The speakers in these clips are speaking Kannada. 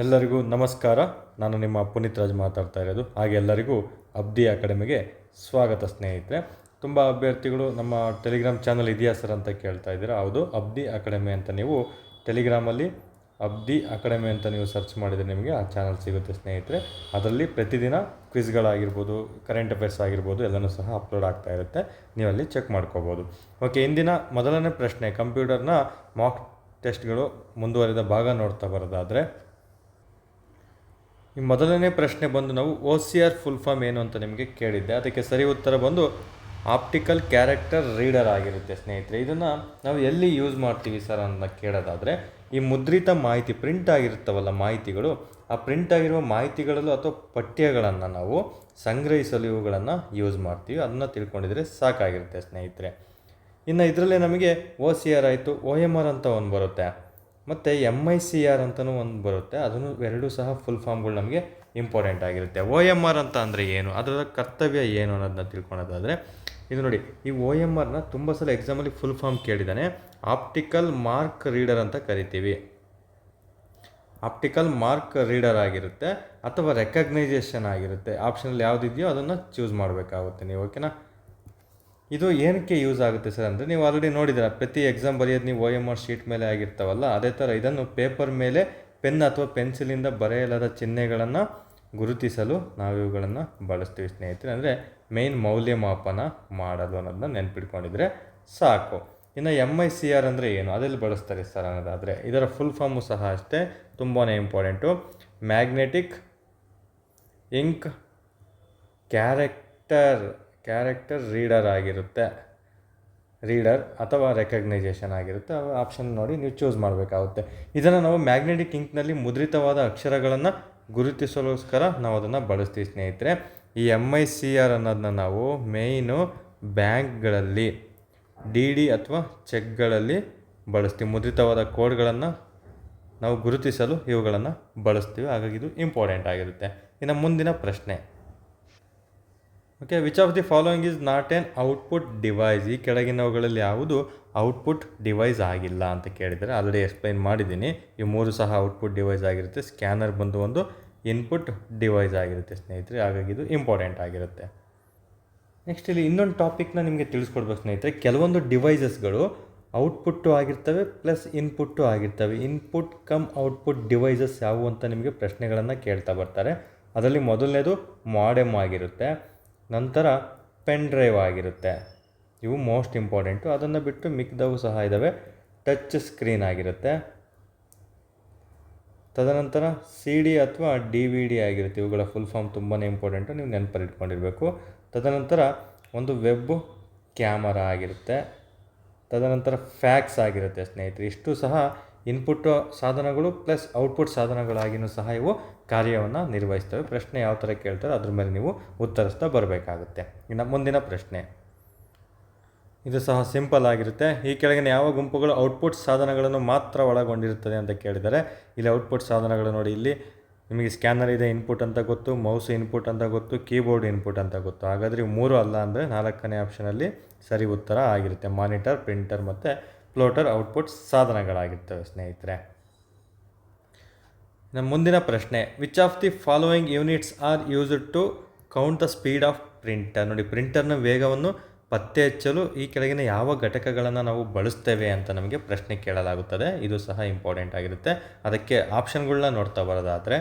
ಎಲ್ಲರಿಗೂ ನಮಸ್ಕಾರ. ನಾನು ನಿಮ್ಮ ಪುನೀತ್ ರಾಜ್ ಮಾತಾಡ್ತಾ ಇರೋದು. ಹಾಗೆ ಎಲ್ಲರಿಗೂ ಅಬ್ದಿ ಅಕಾಡೆಮಿಗೆ ಸ್ವಾಗತ ಸ್ನೇಹಿತರೆ. ತುಂಬ ಅಭ್ಯರ್ಥಿಗಳು ನಮ್ಮ ಟೆಲಿಗ್ರಾಮ್ ಚಾನಲ್ ಇದೆಯಾ ಸರ್ ಅಂತ ಕೇಳ್ತಾ ಇದ್ದೀರಾ. ಹೌದು, ಅಬ್ದಿ ಅಕಾಡೆಮಿ ಅಂತ ನೀವು ಟೆಲಿಗ್ರಾಮಲ್ಲಿ ಅಬ್ದಿ ಅಕಾಡೆಮಿ ಅಂತ ನೀವು ಸರ್ಚ್ ಮಾಡಿದರೆ ನಿಮಗೆ ಆ ಚಾನಲ್ ಸಿಗುತ್ತೆ ಸ್ನೇಹಿತರೆ. ಅದರಲ್ಲಿ ಪ್ರತಿದಿನ ಕ್ವಿಜ್ಗಳಾಗಿರ್ಬೋದು, ಕರೆಂಟ್ ಅಫೇರ್ಸ್ ಆಗಿರ್ಬೋದು ಎಲ್ಲನೂ ಸಹ ಅಪ್ಲೋಡ್ ಆಗ್ತಾ ಇರುತ್ತೆ. ನೀವಲ್ಲಿ ಚೆಕ್ ಮಾಡ್ಕೋಬೋದು. ಓಕೆ, ಇಂದಿನ ಮೊದಲನೇ ಪ್ರಶ್ನೆ, ಕಂಪ್ಯೂಟರ್ನ ಮಾಕ್ ಟೆಸ್ಟ್ಗಳು ಮುಂದುವರಿದ ಭಾಗ ನೋಡ್ತಾ ಬರೋದಾದರೆ, ಈ ಮೊದಲನೇ ಪ್ರಶ್ನೆ ಬಂದು ನಾವು OCR ಫುಲ್ ಫಾರ್ಮ್ ಏನು ಅಂತ ನಿಮಗೆ ಕೇಳಿದ್ದೆ. ಅದಕ್ಕೆ ಸರಿ ಉತ್ತರ ಬಂದು ಆಪ್ಟಿಕಲ್ ಕ್ಯಾರೆಕ್ಟರ್ ರೀಡರ್ ಆಗಿರುತ್ತೆ ಸ್ನೇಹಿತರೆ. ಇದನ್ನು ನಾವು ಎಲ್ಲಿ ಯೂಸ್ ಮಾಡ್ತೀವಿ ಸರ್ ಅಂತ ಕೇಳೋದಾದರೆ, ಈ ಮುದ್ರಿತ ಮಾಹಿತಿ ಪ್ರಿಂಟ್ ಆಗಿರುತ್ತವಲ್ಲ ಮಾಹಿತಿಗಳು, ಆ ಪ್ರಿಂಟ್ ಆಗಿರುವ ಮಾಹಿತಿಗಳಲ್ಲೂ ಅಥವಾ ಪಠ್ಯಗಳನ್ನು ನಾವು ಸಂಗ್ರಹಿಸಲು ಇವುಗಳನ್ನು ಯೂಸ್ ಮಾಡ್ತೀವಿ. ಅದನ್ನು ತಿಳ್ಕೊಂಡಿದ್ರೆ ಸಾಕಾಗಿರುತ್ತೆ ಸ್ನೇಹಿತರೆ. ಇನ್ನು ಇದರಲ್ಲೇ ನಮಗೆ OCR ಆಯಿತು, OMR ಅಂತ ಒಂದು ಬರುತ್ತೆ, ಮತ್ತು MICR ಅಂತಲೂ ಒಂದು ಬರುತ್ತೆ. ಅದನ್ನು ಎರಡೂ ಸಹ ಫುಲ್ ಫಾರ್ಮ್ಗಳು ನಮಗೆ ಇಂಪಾರ್ಟೆಂಟ್ ಆಗಿರುತ್ತೆ. OMR ಅಂತ ಅಂದರೆ ಏನು, ಅದರ ಕರ್ತವ್ಯ ಏನು ಅನ್ನೋದನ್ನ ತಿಳ್ಕೊಳೋದಾದರೆ, ಇದು ನೋಡಿ, ಈ OMRನ ತುಂಬ ಸಲ ಎಕ್ಸಾಮಲ್ಲಿ ಫುಲ್ ಫಾರ್ಮ್ ಕೇಳಿದ್ದಾನೆ. ಆಪ್ಟಿಕಲ್ ಮಾರ್ಕ್ ರೀಡರ್ ಅಂತ ಕರಿತೀವಿ. ಆಪ್ಟಿಕಲ್ ಮಾರ್ಕ್ ರೀಡರ್ ಆಗಿರುತ್ತೆ ಅಥವಾ ರೆಕಗ್ನೈಸೇಷನ್ ಆಗಿರುತ್ತೆ. ಆಪ್ಷನಲ್ಲಿ ಯಾವುದಿದೆಯೋ ಅದನ್ನು ಚೂಸ್ ಮಾಡಬೇಕಾಗುತ್ತೆ ನೀವು. ಓಕೆನಾ? ಇದು ಏನಕ್ಕೆ ಯೂಸ್ ಆಗುತ್ತೆ ಸರ್ ಅಂದರೆ, ನೀವು ಆಲ್ರೆಡಿ ನೋಡಿದ್ದೀರ, ಪ್ರತಿ ಎಕ್ಸಾಮ್ ಬರೆಯೋದು ನೀವು OMR ಶೀಟ್ ಮೇಲೆ ಆಗಿರ್ತಾವಲ್ಲ, ಅದೇ ಥರ ಇದನ್ನು ಪೇಪರ್ ಮೇಲೆ ಪೆನ್ ಅಥವಾ ಪೆನ್ಸಿಲಿಂದ ಬರೆಯಲಾದ ಚಿಹ್ನೆಗಳನ್ನು ಗುರುತಿಸಲು ನಾವು ಇವುಗಳನ್ನು ಬಳಸ್ತೀವಿ ಸ್ನೇಹಿತರೆ. ಅಂದರೆ ಮೇಯ್ನ್ ಮೌಲ್ಯಮಾಪನ ಮಾಡಲು ಅನ್ನೋದನ್ನ ನೆನ್ಪಿಟ್ಕೊಂಡಿದ್ರೆ ಸಾಕು. ಇನ್ನು MICR ಅಂದರೆ ಏನು, ಅದೆಲ್ಲಿ ಬಳಸ್ತಾರೆ ಸರ್ ಅನ್ನೋದಾದರೆ, ಇದರ ಫುಲ್ ಫಾರ್ಮು ಸಹ ಅಷ್ಟೇ ತುಂಬಾ important. Magnetic ink character reader ಆಗಿರುತ್ತೆ. ರೀಡರ್ ಅಥವಾ ರೆಕಗ್ನೈಸೇಷನ್ ಆಗಿರುತ್ತೆ. ಆಪ್ಷನ್ ನೋಡಿ ನೀವು ಚೂಸ್ ಮಾಡಬೇಕಾಗುತ್ತೆ. ಇದನ್ನು ನಾವು ಮ್ಯಾಗ್ನೆಟಿಕ್ ಇಂಕ್ನಲ್ಲಿ ಮುದ್ರಿತವಾದ ಅಕ್ಷರಗಳನ್ನು ಗುರುತಿಸಲೋಸ್ಕರ ನಾವು ಅದನ್ನು ಬಳಸ್ತೀವಿ ಸ್ನೇಹಿತರೆ. ಈ MICR ಅನ್ನೋದನ್ನ ನಾವು ಮೇಯ್ನು ಬ್ಯಾಂಕ್ಗಳಲ್ಲಿ DD ಅಥವಾ ಚೆಕ್ಗಳಲ್ಲಿ ಬಳಸ್ತೀವಿ. ಮುದ್ರಿತವಾದ ಕೋಡ್ಗಳನ್ನು ನಾವು ಗುರುತಿಸಲು ಇವುಗಳನ್ನು ಬಳಸ್ತೀವಿ. ಹಾಗಾಗಿ ಇದು ಇಂಪಾರ್ಟೆಂಟ್ ಆಗಿರುತ್ತೆ. ಇನ್ನು ಮುಂದಿನ ಪ್ರಶ್ನೆ, okay, which of the following is not an output device. ಈ ಕೆಳಗಿನವುಗಳಲ್ಲಿ ಯಾವುದು ಔಟ್ಪುಟ್ ಡಿವೈಸ್ ಆಗಿಲ್ಲ ಅಂತ ಕೇಳಿದರೆ, ಆಲ್ರೆಡಿ ಎಕ್ಸ್ಪ್ಲೈನ್ ಮಾಡಿದ್ದೀನಿ. ಈ ಮೂರು ಸಹ ಔಟ್ಪುಟ್ ಡಿವೈಸ್ ಆಗಿರುತ್ತೆ. ಸ್ಕ್ಯಾನರ್ ಬಂದು ಒಂದು ಇನ್ಪುಟ್ ಡಿವೈಸ್ ಆಗಿರುತ್ತೆ ಸ್ನೇಹಿತರೆ. ಹಾಗಾಗಿ ಇದು ಇಂಪಾರ್ಟೆಂಟ್ ಆಗಿರುತ್ತೆ. ನೆಕ್ಸ್ಟ್ ಇಲ್ಲಿ ಇನ್ನೊಂದು ಟಾಪಿಕ್ನ ನಿಮಗೆ ತಿಳಿಸ್ಕೊಡ್ಬೇಕು ಸ್ನೇಹಿತರೆ. ಕೆಲವೊಂದು ಡಿವೈಸಸ್ಗಳು ಔಟ್ಪುಟ್ಟು ಆಗಿರ್ತವೆ ಪ್ಲಸ್ ಇನ್ಪುಟ್ಟು ಆಗಿರ್ತವೆ. ಇನ್ಪುಟ್ ಕಮ್ ಔಟ್ಪುಟ್ ಡಿವೈಸಸ್ ಯಾವುವು ಅಂತ ನಿಮಗೆ ಪ್ರಶ್ನೆಗಳನ್ನು ಕೇಳ್ತಾ ಬರ್ತಾರೆ. ಅದರಲ್ಲಿ ಮೊದಲನೇದು ಮಾಡೆಮ್ ಆಗಿರುತ್ತೆ, ನಂತರ ಪೆನ್ ಡ್ರೈವ್ ಆಗಿರುತ್ತೆ. ಇವು ಮೋಸ್ಟ್ ಇಂಪಾರ್ಟೆಂಟು. ಅದನ್ನು ಬಿಟ್ಟು ಮಿಕ್ದವು ಸಹ ಇದ್ದಾವೆ. ಟಚ್ ಸ್ಕ್ರೀನ್ ಆಗಿರುತ್ತೆ. ತದನಂತರ CD ಅಥವಾ DVD ಆಗಿರುತ್ತೆ. ಇವುಗಳ ಫುಲ್ ಫಾರ್ಮ್ ತುಂಬಾ ಇಂಪಾರ್ಟೆಂಟು, ನೀವು ನೆನಪಲ್ಲಿ ಇಟ್ಕೊಂಡಿರಬೇಕು. ತದನಂತರ ಒಂದು ವೆಬ್ ಕ್ಯಾಮರಾ ಆಗಿರುತ್ತೆ. ತದನಂತರ ಫ್ಯಾಕ್ಸ್ ಆಗಿರುತ್ತೆ ಸ್ನೇಹಿತರೆ. ಇಷ್ಟು ಸಹ ಇನ್ಪುಟ್ ಸಾಧನಗಳು ಪ್ಲಸ್ ಔಟ್ಪುಟ್ ಸಾಧನಗಳಾಗಿಯೂ ಸಹ ಇವು ಕಾರ್ಯವನ್ನು ನಿರ್ವಹಿಸ್ತವೆ. ಪ್ರಶ್ನೆ ಯಾವ ಥರ ಕೇಳ್ತಾರೋ ಅದ್ರ ಮೇಲೆ ನೀವು ಉತ್ತರಿಸ್ತಾ ಬರಬೇಕಾಗುತ್ತೆ. ಇನ್ನು ಮುಂದಿನ ಪ್ರಶ್ನೆ, ಇದು ಸಹ ಸಿಂಪಲ್ ಆಗಿರುತ್ತೆ. ಈ ಕೆಳಗಿನ ಯಾವ ಗುಂಪುಗಳು ಔಟ್ಪುಟ್ ಸಾಧನಗಳನ್ನು ಮಾತ್ರ ಒಳಗೊಂಡಿರುತ್ತದೆ ಅಂತ ಕೇಳಿದರೆ, ಇಲ್ಲಿ ಔಟ್ಪುಟ್ ಸಾಧನಗಳು ನೋಡಿ, ಇಲ್ಲಿ ನಿಮಗೆ ಸ್ಕ್ಯಾನರ್ ಇದೆ ಇನ್ಪುಟ್ ಅಂತ ಗೊತ್ತು, ಮೌಸ್ ಇನ್ಪುಟ್ ಅಂತ ಗೊತ್ತು, ಕೀಬೋರ್ಡ್ ಇನ್ಪುಟ್ ಅಂತ ಗೊತ್ತು. ಹಾಗಾದರೆ ಇವು ಮೂರು ಅಲ್ಲ ಅಂದರೆ ನಾಲ್ಕನೇ ಆಪ್ಷನಲ್ಲಿ ಸರಿ ಉತ್ತರ ಆಗಿರುತ್ತೆ. ಮಾನಿಟರ್, ಪ್ರಿಂಟರ್ ಮತ್ತು ಪ್ಲೋಟರ್ ಔಟ್ಪುಟ್ ಸಾಧನಗಳಾಗಿರ್ತವೆ ಸ್ನೇಹಿತರೆ. ನಮ್ಮ ಮುಂದಿನ ಪ್ರಶ್ನೆ, which of the following units are used to count the speed of printer. ನೋಡಿ, ಪ್ರಿಂಟರ್ನ ವೇಗವನ್ನು ಪತ್ತೆ ಹಚ್ಚಲು ಈ ಕೆಳಗಿನ ಯಾವ ಘಟಕಗಳನ್ನು ನಾವು ಬಳಸ್ತೇವೆ ಅಂತ ನಮಗೆ ಪ್ರಶ್ನೆ ಕೇಳಲಾಗುತ್ತದೆ. ಇದು ಸಹ ಇಂಪಾರ್ಟೆಂಟ್ ಆಗಿರುತ್ತೆ. ಅದಕ್ಕೆ ಆಪ್ಷನ್ಗಳನ್ನ ನೋಡ್ತಾ ಬರೋದಾದರೆ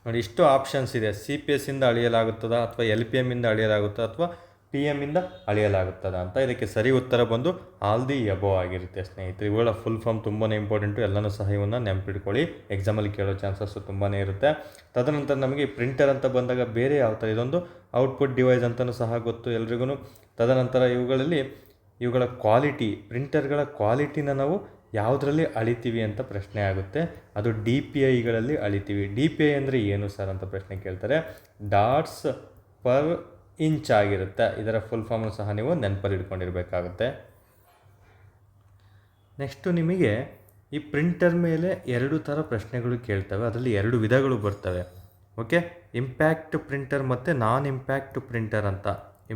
ನೋಡಿ, ಇಷ್ಟು ಆಪ್ಷನ್ಸ್ ಇದೆ. CPS ಇಂದ ಅಳೆಯಲಾಗುತ್ತದ, ಅಥವಾ LPM ಇಂದ ಅಳೆಯಲಾಗುತ್ತದೆ, ಅಥವಾ PM ಇಂದ ಅಳೆಯಲಾಗುತ್ತದೆ ಅಂತ. ಇದಕ್ಕೆ ಸರಿ ಉತ್ತರ ಬಂದು ಆಲ್ ದಿ ಎಬೋ ಆಗಿರುತ್ತೆ ಸ್ನೇಹಿತರೆ. ಇವುಗಳ ಫುಲ್ ಫಾರ್ಮ್ ತುಂಬಾ ಇಂಪಾರ್ಟೆಂಟು. ಎಲ್ಲನೂ ಸಹ ಇವನ್ನ ನೆನಪಿಟ್ಕೊಳ್ಳಿ, ಎಕ್ಸಾಮಲ್ಲಿ ಕೇಳೋ ಚಾನ್ಸಸ್ಸು ತುಂಬಾ ಇರುತ್ತೆ. ತದನಂತರ ನಮಗೆ ಪ್ರಿಂಟರ್ ಅಂತ ಬಂದಾಗ ಬೇರೆ ಯಾವ ಥರ, ಇದೊಂದು ಔಟ್ಪುಟ್ ಡಿವೈಸ್ ಅಂತಲೂ ಸಹ ಗೊತ್ತು ಎಲ್ರಿಗೂ. ತದನಂತರ ಇವುಗಳ ಕ್ವಾಲಿಟಿ, ಪ್ರಿಂಟರ್ಗಳ ಕ್ವಾಲಿಟಿನ ನಾವು ಯಾವುದರಲ್ಲಿ ಅಳಿತೀವಿ ಅಂತ ಪ್ರಶ್ನೆ ಆಗುತ್ತೆ. ಅದು DPIಗಳಲ್ಲಿ ಅಳಿತೀವಿ. DPI ಅಂದರೆ ಏನು ಸರ್ ಅಂತ ಪ್ರಶ್ನೆ ಕೇಳ್ತಾರೆ. ಡಾಟ್ಸ್ ಪರ್ ಇಂಚ್ ಆಗಿರುತ್ತೆ. ಇದರ ಫುಲ್ ಫಾರ್ಮನ್ನು ಸಹ ನೀವು ನೆನಪಲ್ಲಿ ಇಟ್ಕೊಂಡಿರಬೇಕಾಗುತ್ತೆ. ನೆಕ್ಸ್ಟು ನಿಮಗೆ ಈ ಪ್ರಿಂಟರ್ ಮೇಲೆ ಎರಡು ಥರ ಪ್ರಶ್ನೆಗಳು ಕೇಳ್ತವೆ. ಅದರಲ್ಲಿ ಎರಡು ವಿಧಗಳು ಬರ್ತವೆ. ಓಕೆ, ಇಂಪ್ಯಾಕ್ಟ್ ಪ್ರಿಂಟರ್ ಮತ್ತು ನಾನ್ ಇಂಪ್ಯಾಕ್ಟ್ ಪ್ರಿಂಟರ್ ಅಂತ.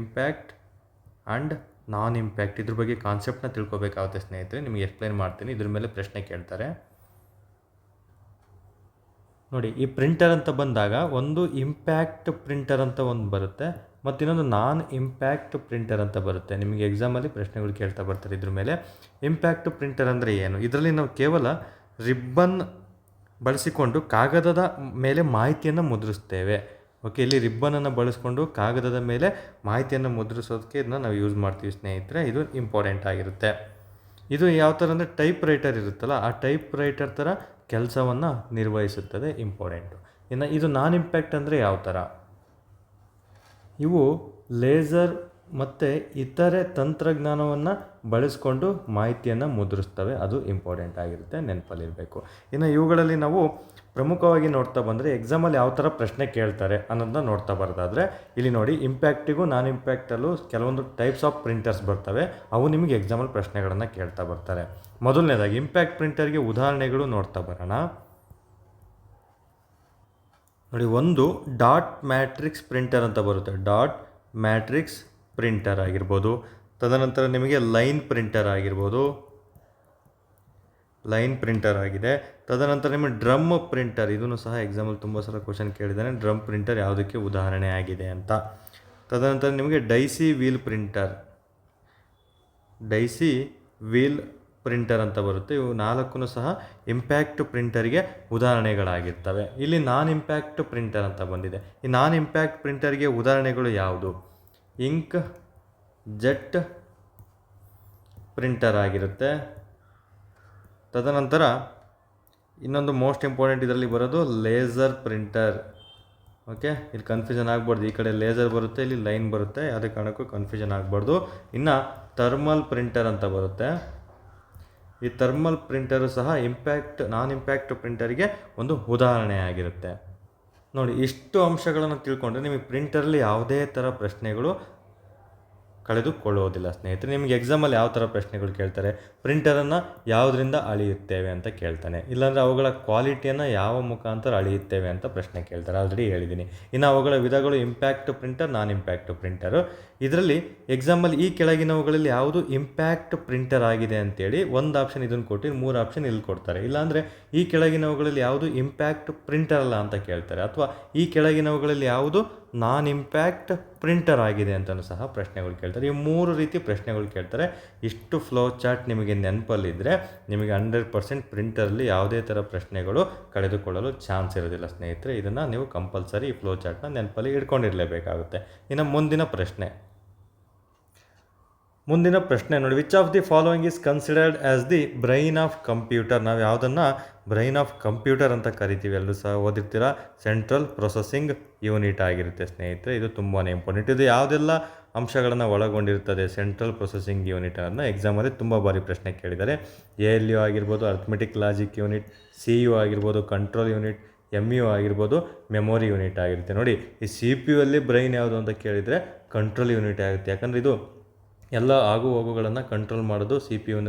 ಇಂಪ್ಯಾಕ್ಟ್ ಆ್ಯಂಡ್ ನಾನ್ ಇಂಪ್ಯಾಕ್ಟ್, ಇದ್ರ ಬಗ್ಗೆ ಕಾನ್ಸೆಪ್ಟ್ನ ತಿಳ್ಕೊಬೇಕಾಗುತ್ತೆ ಸ್ನೇಹಿತರೆ. ನಿಮಗೆ ಎಕ್ಸ್ಪ್ಲೈನ್ ಮಾಡ್ತೀನಿ. ಇದ್ರ ಮೇಲೆ ಪ್ರಶ್ನೆ ಕೇಳ್ತಾರೆ. ನೋಡಿ ಈ ಪ್ರಿಂಟರ್ ಅಂತ ಬಂದಾಗ ಒಂದು ಇಂಪ್ಯಾಕ್ಟ್ ಪ್ರಿಂಟರ್ ಅಂತ ಒಂದು ಬರುತ್ತೆ ಮತ್ತು ಇನ್ನೊಂದು ನಾನ್ ಇಂಪ್ಯಾಕ್ಟ್ ಪ್ರಿಂಟರ್ ಅಂತ ಬರುತ್ತೆ. ನಿಮಗೆ ಎಕ್ಸಾಮಲ್ಲಿ ಪ್ರಶ್ನೆಗಳು ಕೇಳ್ತಾ ಬರ್ತಾರೆ ಇದ್ರ ಮೇಲೆ. ಇಂಪ್ಯಾಕ್ಟ್ ಪ್ರಿಂಟರ್ ಅಂದರೆ ಏನು? ಇದರಲ್ಲಿ ನಾವು ಕೇವಲ ರಿಬ್ಬನ್ ಬಳಸಿಕೊಂಡು ಕಾಗದದ ಮೇಲೆ ಮಾಹಿತಿಯನ್ನು ಮುದ್ರಿಸ್ತೇವೆ. ಓಕೆ, ಇಲ್ಲಿ ರಿಬ್ಬನನ್ನು ಬಳಸ್ಕೊಂಡು ಕಾಗದದ ಮೇಲೆ ಮಾಹಿತಿಯನ್ನು ಮುದ್ರಿಸೋದಕ್ಕೆ ಇದನ್ನ ನಾವು ಯೂಸ್ ಮಾಡ್ತೀವಿ ಸ್ನೇಹಿತರೆ. ಇದು ಇಂಪಾರ್ಟೆಂಟ್ ಆಗಿರುತ್ತೆ. ಇದು ಯಾವ ಥರ ಅಂದರೆ ಟೈಪ್ ರೈಟರ್ ಇರುತ್ತಲ್ಲ, ಆ ಟೈಪ್ ರೈಟರ್ ಥರ ಕೆಲಸವನ್ನು ನಿರ್ವಹಿಸುತ್ತದೆ. ಇಂಪಾರ್ಟೆಂಟು. ಇನ್ನು ಇದು ನಾನ್ ಇಂಪ್ಯಾಕ್ಟ್ ಅಂದರೆ ಯಾವ ಥರ? ಇವು ಲೇಸರ್ ಮತ್ತು ಇತರೆ ತಂತ್ರಜ್ಞಾನವನ್ನು ಬಳಸ್ಕೊಂಡು ಮಾಹಿತಿಯನ್ನು ಮುದ್ರಿಸ್ತವೆ. ಅದು ಇಂಪಾರ್ಟೆಂಟ್ ಆಗಿರುತ್ತೆ, ನೆನಪಲ್ಲಿರಬೇಕು. ಇನ್ನು ಇವುಗಳಲ್ಲಿ ನಾವು ಪ್ರಮುಖವಾಗಿ ನೋಡ್ತಾ ಬಂದರೆ ಎಕ್ಸಾಮಲ್ಲಿ ಯಾವ ಥರ ಪ್ರಶ್ನೆ ಕೇಳ್ತಾರೆ ಅನ್ನೋದನ್ನ ನೋಡ್ತಾ ಬರೋದಾದರೆ ಇಲ್ಲಿ ನೋಡಿ, ಇಂಪ್ಯಾಕ್ಟಿಗೂ ನಾನ್ ಇಂಪ್ಯಾಕ್ಟಲ್ಲೂ ಕೆಲವೊಂದು ಟೈಪ್ಸ್ ಆಫ್ ಪ್ರಿಂಟರ್ಸ್ ಬರ್ತವೆ. ಅವು ನಿಮಗೆ ಎಕ್ಸಾಮಲ್ಲಿ ಪ್ರಶ್ನೆಗಳನ್ನು ಕೇಳ್ತಾ ಬರ್ತಾರೆ. ಮೊದಲನೇದಾಗಿ ಇಂಪ್ಯಾಕ್ಟ್ ಪ್ರಿಂಟರ್ಗೆ ಉದಾಹರಣೆಗಳು ನೋಡ್ತಾ ಬರೋಣ. ನೋಡಿ, ಒಂದು ಡಾಟ್ ಮ್ಯಾಟ್ರಿಕ್ಸ್ ಪ್ರಿಂಟರ್ ಅಂತ ಬರುತ್ತೆ. ಡಾಟ್ ಮ್ಯಾಟ್ರಿಕ್ಸ್ ಪ್ರಿಂಟರ್ ಆಗಿರ್ಬೋದು. ತದನಂತರ ನಿಮಗೆ ಲೈನ್ ಪ್ರಿಂಟರ್ ಆಗಿರ್ಬೋದು, ಲೈನ್ ಪ್ರಿಂಟರ್ ಆಗಿದೆ. ತದನಂತರ ನಿಮಗೆ ಡ್ರಮ್ ಪ್ರಿಂಟರ್, ಇದನ್ನು ಸಹ ಎಕ್ಸಾಮಲ್ಲಿ ತುಂಬ ಸಲ ಕ್ವಶನ್ ಕೇಳಿದ್ದಾನೆ. ಡ್ರಮ್ ಪ್ರಿಂಟರ್ ಯಾವುದಕ್ಕೆ ಉದಾಹರಣೆ ಆಗಿದೆ ಅಂತ. ತದನಂತರ ನಿಮಗೆ daisy wheel printer, daisy wheel printer ಅಂತ ಬರುತ್ತೆ. ಇವು ನಾಲ್ಕು ಸಹ ಇಂಪ್ಯಾಕ್ಟ್ ಪ್ರಿಂಟರ್ಗೆ ಉದಾಹರಣೆಗಳಾಗಿರ್ತವೆ. ಇಲ್ಲಿ ನಾನ್ ಇಂಪ್ಯಾಕ್ಟ್ ಪ್ರಿಂಟರ್ ಅಂತ ಬಂದಿದೆ. ಈ ನಾನ್ ಇಂಪ್ಯಾಕ್ಟ್ ಪ್ರಿಂಟರ್ಗೆ ಉದಾಹರಣೆಗಳು ಯಾವುದು? ಇಂಕ್ ಜೆಟ್ ಪ್ರಿಂಟರ್ ಆಗಿರುತ್ತೆ. ತದನಂತರ ಇನ್ನೊಂದು ಮೋಸ್ಟ್ ಇಂಪಾರ್ಟೆಂಟ್ ಇದರಲ್ಲಿ ಬರೋದು ಲೇಸರ್ ಪ್ರಿಂಟರ್. ಓಕೆ, ಇಲ್ಲಿ ಕನ್ಫ್ಯೂಷನ್ ಆಗಬಾರ್ದು. ಈ ಕಡೆ ಲೇಸರ್ ಬರುತ್ತೆ, ಇಲ್ಲಿ ಲೈನ್ ಬರುತ್ತೆ, ಯಾವುದೇ ಕಾರಣಕ್ಕೂ ಕನ್ಫ್ಯೂಷನ್ ಆಗಬಾರ್ದು. ಇನ್ನು ಥರ್ಮಲ್ ಪ್ರಿಂಟರ್ ಅಂತ ಬರುತ್ತೆ. ಈ ಥರ್ಮಲ್ ಪ್ರಿಂಟರು ಸಹ ನಾನ್ ಇಂಪ್ಯಾಕ್ಟ್ ಪ್ರಿಂಟರಿಗೆ ಒಂದು ಉದಾಹರಣೆ ಆಗಿರುತ್ತೆ. ನೋಡಿ, ಇಷ್ಟು ಅಂಶಗಳನ್ನು ತಿಳ್ಕೊಂಡ್ರೆ ನಿಮಗೆ ಪ್ರಿಂಟರಲ್ಲಿ ಯಾವುದೇ ಥರ ಪ್ರಶ್ನೆಗಳು ಕಳೆದುಕೊಳ್ಳುವುದಿಲ್ಲ ಸ್ನೇಹಿತರೆ. ನಿಮಗೆ ಎಕ್ಸಾಮಲ್ಲಿ ಯಾವ ಥರ ಪ್ರಶ್ನೆಗಳು ಕೇಳ್ತಾರೆ? ಪ್ರಿಂಟರನ್ನು ಯಾವುದರಿಂದ ಅಳೆಯುತ್ತೇವೆ ಅಂತ ಕೇಳ್ತಾನೆ, ಇಲ್ಲಾಂದರೆ ಅವುಗಳ ಕ್ವಾಲಿಟಿಯನ್ನು ಯಾವ ಮುಖಾಂತರ ಅಳೆಯುತ್ತೇವೆ ಅಂತ ಪ್ರಶ್ನೆ ಕೇಳ್ತಾರೆ. ಆಲ್ರೆಡಿ ಹೇಳಿದ್ದೀನಿ. ಇನ್ನು ಅವುಗಳ ವಿಧಗಳು ಇಂಪ್ಯಾಕ್ಟ್ ಪ್ರಿಂಟರ್, ನಾನ್ ಇಂಪ್ಯಾಕ್ಟ್ ಪ್ರಿಂಟರು. ಇದರಲ್ಲಿ ಎಕ್ಸಾಮಲ್ಲಿ ಈ ಕೆಳಗಿನವುಗಳಲ್ಲಿ ಯಾವುದು ಇಂಪ್ಯಾಕ್ಟ್ ಪ್ರಿಂಟರ್ ಆಗಿದೆ ಅಂತೇಳಿ ಒಂದು ಆಪ್ಷನ್ ಇದನ್ನು ಕೊಟ್ಟು 3 ಆಪ್ಷನ್ ಇಲ್ಲಿ ಕೊಡ್ತಾರೆ. ಇಲ್ಲಾಂದರೆ ಈ ಕೆಳಗಿನವುಗಳಲ್ಲಿ ಯಾವುದು ಇಂಪ್ಯಾಕ್ಟ್ ಪ್ರಿಂಟರ್ ಅಲ್ಲ ಅಂತ ಕೇಳ್ತಾರೆ, ಅಥವಾ ಈ ಕೆಳಗಿನವುಗಳಲ್ಲಿ ಯಾವುದು ನಾನ್ ಇಂಪ್ಯಾಕ್ಟ್ ಪ್ರಿಂಟರ್ ಆಗಿದೆ ಅಂತಲೂ ಸಹ ಪ್ರಶ್ನೆಗಳು ಕೇಳ್ತಾರೆ. ಈ 3 ರೀತಿ ಪ್ರಶ್ನೆಗಳು ಕೇಳ್ತಾರೆ. ಇಷ್ಟು ಫ್ಲೋ ಚಾರ್ಟ್ ನಿಮಗೆ ನೆನಪಲ್ಲಿದ್ದರೆ ನಿಮಗೆ 100% ಪ್ರಿಂಟರಲ್ಲಿ ಯಾವುದೇ ಥರ ಪ್ರಶ್ನೆಗಳು ಕಳೆದುಕೊಳ್ಳಲು ಚಾನ್ಸ್ ಇರೋದಿಲ್ಲ ಸ್ನೇಹಿತರೆ. ಇದನ್ನು ನೀವು ಕಂಪಲ್ಸರಿ ಈ ಫ್ಲೋ ಚಾರ್ಟ್ನ ನೆನಪಲ್ಲಿ ಇಟ್ಕೊಂಡಿರಲೇಬೇಕಾಗುತ್ತೆ. ಇನ್ನು ಮುಂದಿನ ಪ್ರಶ್ನೆ ನೋಡಿ, which of the following is considered as the brain of computer? ನಾವು ಯಾವುದನ್ನು ಬ್ರೈನ್ ಆಫ್ ಕಂಪ್ಯೂಟರ್ ಅಂತ ಕರಿತೀವಿ, ಎಲ್ಲರೂ ಸಹ ಓದಿರ್ತೀರ. ಸೆಂಟ್ರಲ್ ಪ್ರೊಸೆಸಿಂಗ್ ಯೂನಿಟ್ ಆಗಿರುತ್ತೆ ಸ್ನೇಹಿತರೆ. ಇದು ತುಂಬಾ ಇಂಪಾರ್ಟೆಂಟ್. ಇದು ಯಾವುದೆಲ್ಲ ಅಂಶಗಳನ್ನು ಒಳಗೊಂಡಿರ್ತದೆ ಸೆಂಟ್ರಲ್ ಪ್ರೊಸೆಸಿಂಗ್ ಯೂನಿಟ್ ಅನ್ನೋದನ್ನ ಎಕ್ಸಾಮಲ್ಲಿ ತುಂಬ ಬಾರಿ ಪ್ರಶ್ನೆ ಕೇಳಿದ್ದಾರೆ. ALU ಆಗಿರ್ಬೋದು, ಅರ್ಥಮೆಟಿಕ್ ಲಾಜಿಕ್ ಯೂನಿಟ್, CU ಆಗಿರ್ಬೋದು, ಕಂಟ್ರೋಲ್ ಯೂನಿಟ್, MU ಆಗಿರ್ಬೋದು, ಮೆಮೊರಿ ಯೂನಿಟ್ ಆಗಿರುತ್ತೆ. ನೋಡಿ, ಈ CPU ಅಲ್ಲಿ ಬ್ರೈನ್ ಯಾವುದು ಅಂತ ಕೇಳಿದರೆ ಕಂಟ್ರೋಲ್ ಯೂನಿಟ್ ಆಗುತ್ತೆ. ಯಾಕಂದರೆ ಇದು ಎಲ್ಲ ಆಗು ಹೋಗುಗಳನ್ನು ಕಂಟ್ರೋಲ್ ಮಾಡೋದು CPU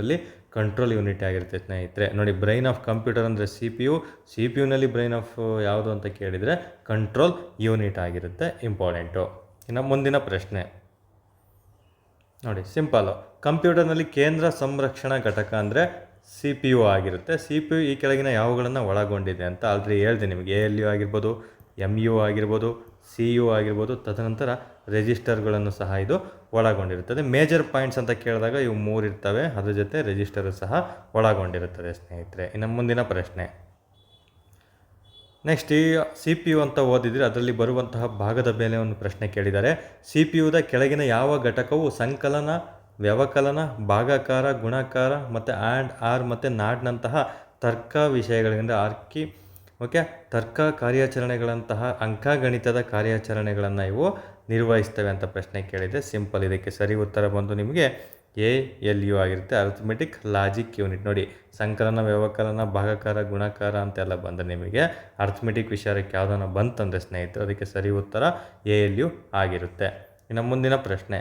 ಕಂಟ್ರೋಲ್ ಯೂನಿಟ್ ಆಗಿರುತ್ತೆ ಸ್ನೇಹಿತರೆ. ನೋಡಿ, ಬ್ರೈನ್ ಆಫ್ ಕಂಪ್ಯೂಟರ್ ಅಂದರೆ CPU ನಲ್ಲಿ ಬ್ರೈನ್ ಆಫ್ ಯಾವುದು ಅಂತ ಕೇಳಿದರೆ ಕಂಟ್ರೋಲ್ ಯೂನಿಟ್ ಆಗಿರುತ್ತೆ. ಇಂಪಾರ್ಟೆಂಟು. ಇನ್ನು ಮುಂದಿನ ಪ್ರಶ್ನೆ ನೋಡಿ, ಸಿಂಪಲ್ಲು. ಕಂಪ್ಯೂಟರ್ನಲ್ಲಿ ಕೇಂದ್ರ ಸಂರಕ್ಷಣಾ ಘಟಕ ಅಂದರೆ CPU ಆಗಿರುತ್ತೆ. CPU ಈ ಕೆಳಗಿನ ಯಾವುಗಳನ್ನು ಒಳಗೊಂಡಿದೆ ಅಂತ ಆಲ್ರೆಡಿ ಹೇಳಿದೆ ನಿಮಗೆ. ALU ಆಗಿರ್ಬೋದು, MU ಆಗಿರ್ಬೋದು, CU ಆಗಿರ್ಬೋದು, ತದನಂತರ ರಿಜಿಸ್ಟರ್ಗಳನ್ನು ಸಹ ಇದು ಒಳಗೊಂಡಿರುತ್ತದೆ. ಮೇಜರ್ ಪಾಯಿಂಟ್ಸ್ ಅಂತ ಕೇಳಿದಾಗ ಇವು 3 ಇರ್ತವೆ, ಅದ್ರ ಜೊತೆ ರಿಜಿಸ್ಟರ್ ಸಹ ಒಳಗೊಂಡಿರುತ್ತದೆ ಸ್ನೇಹಿತರೆ. ಇನ್ನು ಮುಂದಿನ ಪ್ರಶ್ನೆ ನೆಕ್ಸ್ಟ್, ಈ CPU ಅಂತ ಓದಿದರೆ ಅದರಲ್ಲಿ ಬರುವಂತಹ ಭಾಗದ ಮೇಲೆ ಒಂದು ಪ್ರಶ್ನೆ ಕೇಳಿದ್ದಾರೆ. CPUದ ಕೆಳಗಿನ ಯಾವ ಘಟಕವು ಸಂಕಲನ, ವ್ಯವಕಲನ, ಭಾಗಾಕಾರ, ಗುಣಾಕಾರ ಮತ್ತು ಆ್ಯಂಡ್, ಆರ್ ಮತ್ತು ನಾಡ್ನಂತಹ ತರ್ಕ ವಿಷಯಗಳಿಂದ ತರ್ಕ ಕಾರ್ಯಾಚರಣೆಗಳಂತಹ ಅಂಕಗಣಿತದ ಕಾರ್ಯಾಚರಣೆಗಳನ್ನು ಇವು ನಿರ್ವಹಿಸ್ತವೆ ಅಂತ ಪ್ರಶ್ನೆ ಕೇಳಿದೆ. ಸಿಂಪಲ್. ಇದಕ್ಕೆ ಸರಿ ಉತ್ತರ ಬಂದು ನಿಮಗೆ ALU ಆಗಿರುತ್ತೆ, ಅರ್ಥಮೆಟಿಕ್ ಲಾಜಿಕ್ ಯೂನಿಟ್. ನೋಡಿ, ಸಂಕಲನ, ವ್ಯವಕಲನ, ಭಾಗಾಕಾರ, ಗುಣಾಕಾರ ಅಂತೆಲ್ಲ ಬಂದರೆ ನಿಮಗೆ ಅರ್ಥಮೆಟಿಕ್ ವಿಷಯಕ್ಕೆ ಯಾವುದನ್ನು ಬಂತಂದರೆ ಸ್ನೇಹಿತರೆ ಅದಕ್ಕೆ ಸರಿ ಉತ್ತರ ALU ಆಗಿರುತ್ತೆ. ಇನ್ನು ಮುಂದಿನ ಪ್ರಶ್ನೆ,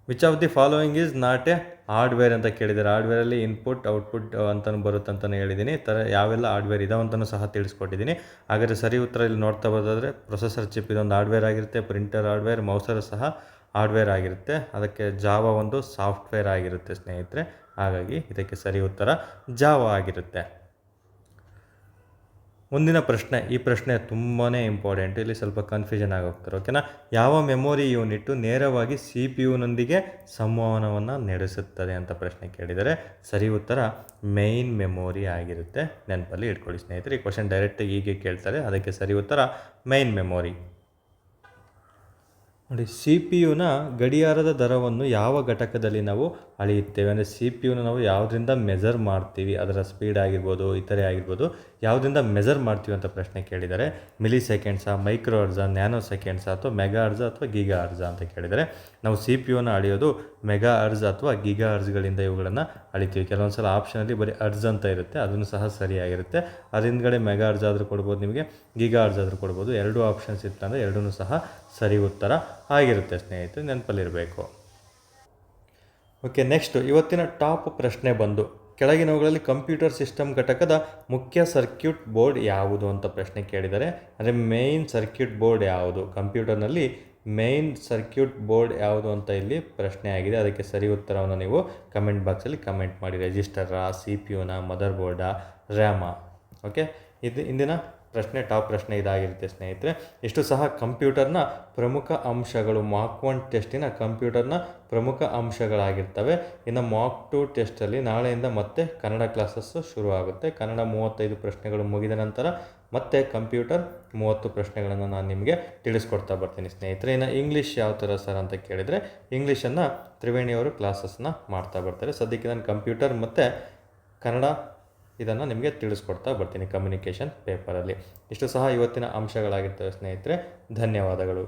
which of the following is not A hardware ಅಂತ ಕೇಳಿದ್ದಾರೆ. ಹಾರ್ಡ್ವೇರಲ್ಲಿ ಇನ್ಪುಟ್, ಔಟ್ಪುಟ್ ಅಂತಲೂ ಬರುತ್ತೆ ಅಂತಲೇ ಹೇಳಿದ್ದೀನಿ. ಯಾವೆಲ್ಲ ಹಾರ್ಡ್ವೇರ್ ಇದಾವಂತಲೂ ಸಹ ತಿಳಿಸ್ಕೊಟ್ಟಿದ್ದೀನಿ. ಹಾಗಾದರೆ ಸರಿ ಉತ್ತರ ಇಲ್ಲಿ ನೋಡ್ತಾ ಬರೋದಾದರೆ ಪ್ರೊಸೆಸರ್ ಚಿಪ್ ಇದೊಂದು ಹಾರ್ಡ್ವೇರ್ ಆಗಿರುತ್ತೆ, ಪ್ರಿಂಟರ್ ಹಾರ್ಡ್ವೇರ್, ಮೌಸರ್ ಸಹ ಹಾರ್ಡ್ವೇರ್ ಆಗಿರುತ್ತೆ, ಅದಕ್ಕೆ ಜಾವಾ ಒಂದು ಸಾಫ್ಟ್ವೇರ್ ಆಗಿರುತ್ತೆ ಸ್ನೇಹಿತರೆ. ಹಾಗಾಗಿ ಇದಕ್ಕೆ ಸರಿ ಉತ್ತರ ಜಾವಾ ಆಗಿರುತ್ತೆ. ಮುಂದಿನ ಪ್ರಶ್ನೆ, ಈ ಪ್ರಶ್ನೆ ತುಂಬಾ ಇಂಪಾರ್ಟೆಂಟ್, ಇಲ್ಲಿ ಸ್ವಲ್ಪ ಕನ್ಫ್ಯೂಷನ್ ಆಗೋಗ್ತಾರೆ. ಓಕೆನಾ. ಯಾವ ಮೆಮೊರಿ ಯೂನಿಟ್ಟು ನೇರವಾಗಿ ಸಿ ಪಿ ಯುನೊಂದಿಗೆ ಸಂವಹನವನ್ನು ನಡೆಸುತ್ತದೆ ಅಂತ ಪ್ರಶ್ನೆ ಕೇಳಿದರೆ ಸರಿ ಉತ್ತರ ಮೈನ್ ಮೆಮೊರಿ ಆಗಿರುತ್ತೆ. ನೆನಪಲ್ಲಿ ಇಟ್ಕೊಳ್ಳಿ ಸ್ನೇಹಿತರೆ. ಈ ಕ್ವಶನ್ ಡೈರೆಕ್ಟಾಗಿ ಹೀಗೆ ಕೇಳ್ತಾರೆ, ಅದಕ್ಕೆ ಸರಿ ಉತ್ತರ ಮೈನ್ ಮೆಮೊರಿ. ನೋಡಿ, ಸಿ ಪಿ ಯುನ ಗಡಿಯಾರದ ದರವನ್ನು ಯಾವ ಘಟಕದಲ್ಲಿ ನಾವು ಅಳೆಯುತ್ತೇವೆ ಅಂದರೆ ಸಿ ಪಿ ಯುನ ನಾವು ಯಾವುದರಿಂದ ಮೆಜರ್ ಮಾಡ್ತೀವಿ, ಅದರ ಸ್ಪೀಡ್ ಆಗಿರ್ಬೋದು, ಇತರೆ ಆಗಿರ್ಬೋದು, ಯಾವುದರಿಂದ ಮೆಜರ್ ಮಾಡ್ತೀವಿ ಅಂತ ಪ್ರಶ್ನೆ ಕೇಳಿದರೆ ಮಿಲಿ ಸೆಕೆಂಡ್ಸಾ, ಮೈಕ್ರೋ ಅರ್ಜಾ, ನ್ಯಾನೋ ಸೆಕೆಂಡ್ಸಾ ಅಥವಾ ಮೆಗಾ ಅರ್ಜಾ ಅಥವಾ ಗೀಗಾ ಅರ್ಜಾ ಅಂತ ಕೇಳಿದರೆ ನಾವು ಸಿ ಪಿ ಯುನ ಅಳೆಯೋದು ಮೆಗಾ ಅರ್ಜ್ ಅಥವಾ ಗೀಗಾ ಅರ್ಜ್ಗಳಿಂದ ಇವುಗಳನ್ನು ಅಳಿತೀವಿ. ಕೆಲವೊಂದು ಸಲ ಆಪ್ಷನಲ್ಲಿ ಬರೀ ಅರ್ಜ್ ಅಂತ ಇರುತ್ತೆ, ಅದನ್ನು ಸಹ ಸರಿಯಾಗಿರುತ್ತೆ. ಅದರಿಂದಗಡೆ ಮೆಗಾ ಅರ್ಜ್ ಆದರೂ ಕೊಡ್ಬೋದು, ನಿಮಗೆ ಗೀಗಾ ಅರ್ಜ್ ಆದರೂ ಕೊಡ್ಬೋದು. ಎರಡೂ ಆಪ್ಷನ್ಸ್ ಇತ್ತಂದರೆ ಎರಡೂ ಸಹ ಸರಿ ಉತ್ತರ ಆಗಿರುತ್ತೆ ಸ್ನೇಹಿತರೆ, ನೆನಪಲ್ಲಿರಬೇಕು. ಓಕೆ, ನೆಕ್ಸ್ಟು ಇವತ್ತಿನ ಟಾಪ್ ಪ್ರಶ್ನೆ ಬಂದು ಕೆಳಗಿನವುಗಳಲ್ಲಿ ಕಂಪ್ಯೂಟರ್ ಸಿಸ್ಟಮ್ ಘಟಕದ ಮುಖ್ಯ ಸರ್ಕ್ಯೂಟ್ ಬೋರ್ಡ್ ಯಾವುದು ಅಂತ ಪ್ರಶ್ನೆ ಕೇಳಿದರೆ, ಅಂದರೆ ಮೇಯ್ನ್ ಸರ್ಕ್ಯೂಟ್ ಬೋರ್ಡ್ ಯಾವುದು, ಕಂಪ್ಯೂಟರ್ನಲ್ಲಿ ಮೇಯ್ನ್ ಸರ್ಕ್ಯೂಟ್ ಬೋರ್ಡ್ ಯಾವುದು ಅಂತ ಇಲ್ಲಿ ಪ್ರಶ್ನೆ ಆಗಿದೆ. ಅದಕ್ಕೆ ಸರಿ ಉತ್ತರವನ್ನು ನೀವು ಕಮೆಂಟ್ ಬಾಕ್ಸಲ್ಲಿ ಕಮೆಂಟ್ ಮಾಡಿ. ರಿಜಿಸ್ಟರಾ, ಸಿ ಪಿ ಯುನ, ಮದರ್ ಬೋರ್ಡಾ, ರ್ಯಾಮಾ. ಓಕೆ, ಇದು ಇಂದಿನ ಪ್ರಶ್ನೆ, ಟಾಪ್ ಪ್ರಶ್ನೆ ಇದಾಗಿರುತ್ತೆ ಸ್ನೇಹಿತರೆ. ಇಷ್ಟು ಸಹ ಕಂಪ್ಯೂಟರ್ನ ಪ್ರಮುಖ ಅಂಶಗಳು, ಮಾಕ್ 1 ಟೆಸ್ಟಿನ ಕಂಪ್ಯೂಟರ್ನ ಪ್ರಮುಖ ಅಂಶಗಳಾಗಿರ್ತವೆ. ಇನ್ನು ಮಾಕ್ 2 ಟೆಸ್ಟಲ್ಲಿ ನಾಳೆಯಿಂದ ಮತ್ತೆ ಕನ್ನಡ ಕ್ಲಾಸಸ್ಸು ಶುರುವಾಗುತ್ತೆ. ಕನ್ನಡ 35 ಪ್ರಶ್ನೆಗಳು ಮುಗಿದ ನಂತರ ಮತ್ತೆ ಕಂಪ್ಯೂಟರ್ 30 ಪ್ರಶ್ನೆಗಳನ್ನು ನಾನು ನಿಮಗೆ ತಿಳಿಸ್ಕೊಡ್ತಾ ಬರ್ತೀನಿ ಸ್ನೇಹಿತರೆ. ಇನ್ನು ಇಂಗ್ಲೀಷ್ ಯಾವ ಥರ ಸರ್ ಅಂತ ಕೇಳಿದರೆ, ಇಂಗ್ಲೀಷನ್ನು ತ್ರಿವೇಣಿಯವರು ಕ್ಲಾಸಸ್ನ ಮಾಡ್ತಾ ಬರ್ತಾರೆ. ಸದ್ಯಕ್ಕೆ ನಾನು ಕಂಪ್ಯೂಟರ್ ಮತ್ತು ಕನ್ನಡ ಇದನ್ನು ನಿಮಗೆ ತಿಳಿಸ್ಕೊಡ್ತಾ ಬರ್ತೀನಿ ಕಮ್ಯುನಿಕೇಷನ್ ಪೇಪರಲ್ಲಿ. ಇಷ್ಟು ಸಹ ಇವತ್ತಿನ ಅಂಶಗಳಾಗಿರ್ತವೆ ಸ್ನೇಹಿತರೆ. ಧನ್ಯವಾದಗಳು.